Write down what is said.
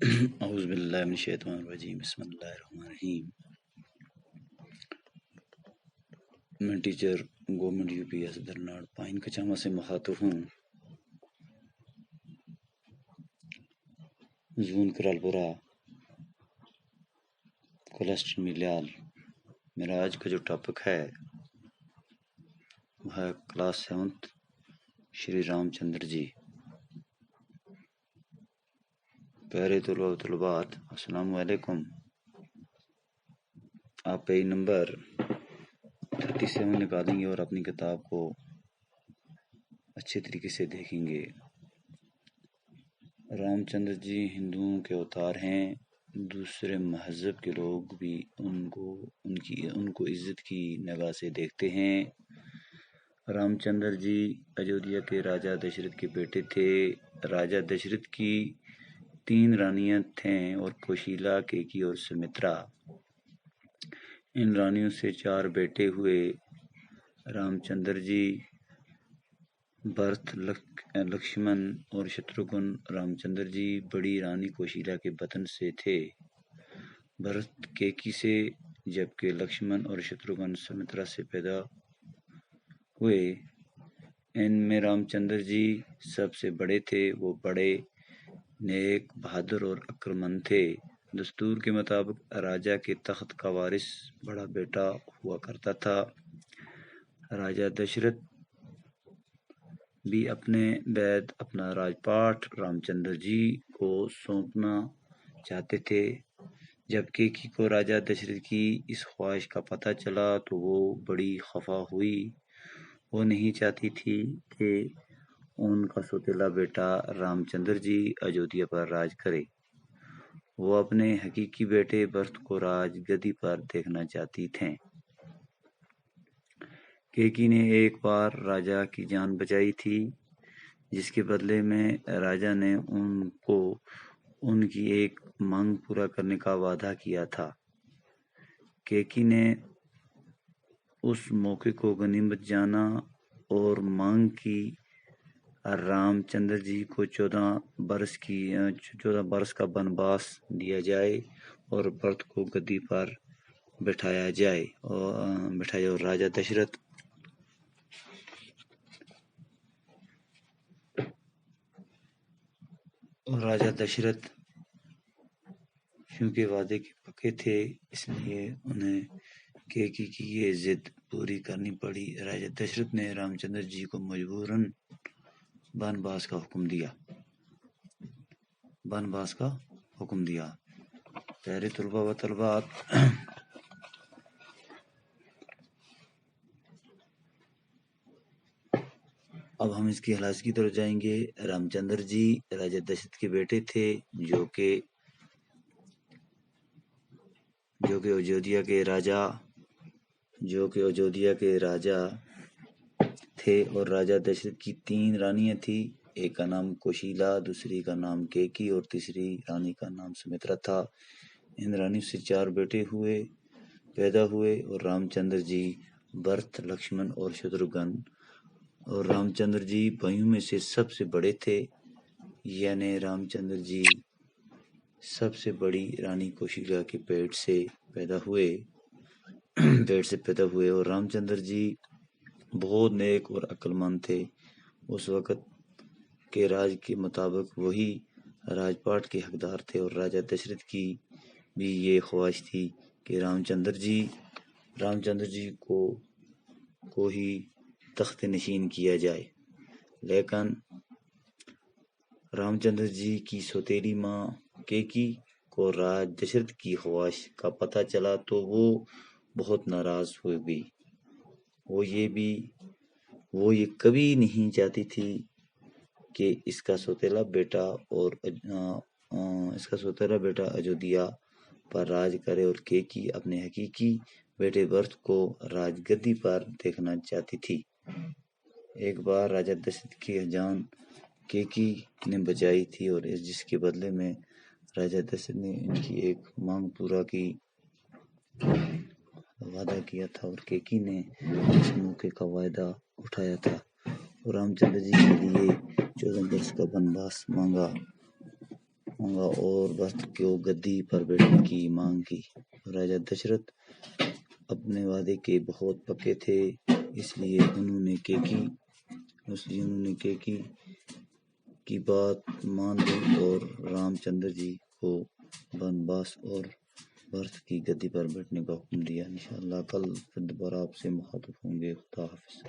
اعوذ باللہ من الشیطان الرجیم بسم اللہ الرحمن الرحیم۔ میں teacher government U P S درناڑ پائن کچامہ سے مخاطب ہوں۔ زون کرالپورہ کلسٹر میلیال۔ میرا آج کا جو ٹاپک ہے وہ ہے کلاس 7 شری رام چندر جی۔ پیارے طلباء و طلبات السلام علیکم۔ آپ پیج نمبر 37 نکالیں گے اور اپنی کتاب کو اچھے طریقے سے دیکھیں گے۔ رام چندر جی ہندوؤں کے اوتار ہیں، دوسرے مذہب کے لوگ بھی ان کو عزت کی نگاہ سے دیکھتے ہیں۔ رام چندر جی اجودھیا کے راجہ دشرت کے بیٹے تھے۔ راجہ دشرت کی 3 رانیاں تھیں اور کوشیلا، کیکی اور سمترا۔ ان رانیوں سے 4 بیٹے ہوئے۔ رام چندر جی، بھرت، لکشمن اور شتروگھن۔ رام چندر جی بڑی رانی کوشیلا کے بطن سے تھے، بھرت کیکی سے، جبکہ لکشمن اور شتروگھن سمترا سے پیدا ہوئے۔ ان میں رام چندر جی سب سے بڑے تھے۔ وہ بڑے نیک، بہادر اور عقلمند تھے۔ دستور کے مطابق راجہ کے تخت کا وارث بڑا بیٹا ہوا کرتا تھا۔ راجہ دشرت بھی اپنے بعد اپنا راج پاٹ رام چندر جی کو سونپنا چاہتے تھے۔ جب کیکی کو راجہ دشرت کی اس خواہش کا پتہ چلا تو وہ بڑی خفا ہوئی۔ وہ نہیں چاہتی تھی کہ ان کا سوتیلا بیٹا رام چندر جی اجودھیا پر راج کرے۔ وہ اپنے حقیقی بیٹے بھرت کو راج گدی پر دیکھنا چاہتی تھیں۔ کیکی نے ایک بار راجہ کی جان بچائی تھی، جس کے بدلے میں راجہ نے ان کو ان کی ایک مانگ پورا کرنے کا وعدہ کیا تھا۔ کیکی نے اس موقع کو غنیمت جانا اور مانگ کی رام چندر جی کو 14 برس کا بنواس دیا جائے اور بھرت کو گدی پر بٹھایا جائے اور راجہ دشرت چونکہ وعدے کے پکے تھے، اس لیے انہیں کیکی کی یہ ضد پوری کرنی پڑی۔ راجہ دشرت نے رام چندر جی کو مجبوراً بنواس کا حکم دیا۔ پیارے طلباء و طالبات، اب ہم اس کی خلاصے کی طرف جائیں گے۔ رام چندر جی راجہ دشرت کے بیٹے تھے، جو کہ اجودھیا کے راجا تھے، اور راجہ دشرت کی 3 رانیاں تھیں۔ ایک کا نام کوشیلا، دوسری کا نام کیکی اور تیسری رانی کا نام سمترا تھا۔ ان رانیوں سے 4 بیٹے پیدا ہوئے اور رام چندر جی، بھرت، لکشمن اور شتروگھن، اور رام چندر جی بھائیوں میں سے سب سے بڑے تھے، یعنی رام چندر جی سب سے بڑی رانی کوشیلا کے پیٹ سے پیدا ہوئے اور رام چندر جی بہت نیک اور عقلمند تھے۔ اس وقت کے راج کے مطابق وہی راج پاٹ کے حقدار تھے، اور راجہ دشرت کی بھی یہ خواہش تھی کہ رام چندر جی کو ہی تخت نشین کیا جائے۔ لیکن رام چندر جی کی سوتیلی ماں کیکی کو راج دشرت کی خواہش کا پتہ چلا تو وہ بہت ناراض ہو گئی۔ وہ یہ کبھی نہیں چاہتی تھی کہ اس کا سوتیلا بیٹا اجودھیا پر راج کرے، اور کیکی اپنے حقیقی بیٹے بھرت کو راج گدی پر دیکھنا چاہتی تھی۔ ایک بار راجہ دشرت کی جان کیکی نے بچائی تھی، اور جس کے بدلے میں راجہ دشرت نے ان کی ایک مانگ پورا کی وعدہ کیا تھا، اور کیکی نے اس موقع کا فائدہ اٹھایا تھا اور رام چندر جی کے لیے 14 برس کا بنواس مانگا۔ مانگا اور برت کو گدی پر بیٹھنے کی مانگ کی۔ راجہ دشرتھ اپنے وعدے کے بہت پکے تھے، اس لیے انہوں نے کیکئی کی بات مان لی اور رام چندر جی کو بنواس اور بھرت کی گدی پر بیٹھنے کا حکم دیا۔ انشاءاللہ کل پھر دوبارہ آپ سے مخاطب ہوں گے۔ خدا حافظ۔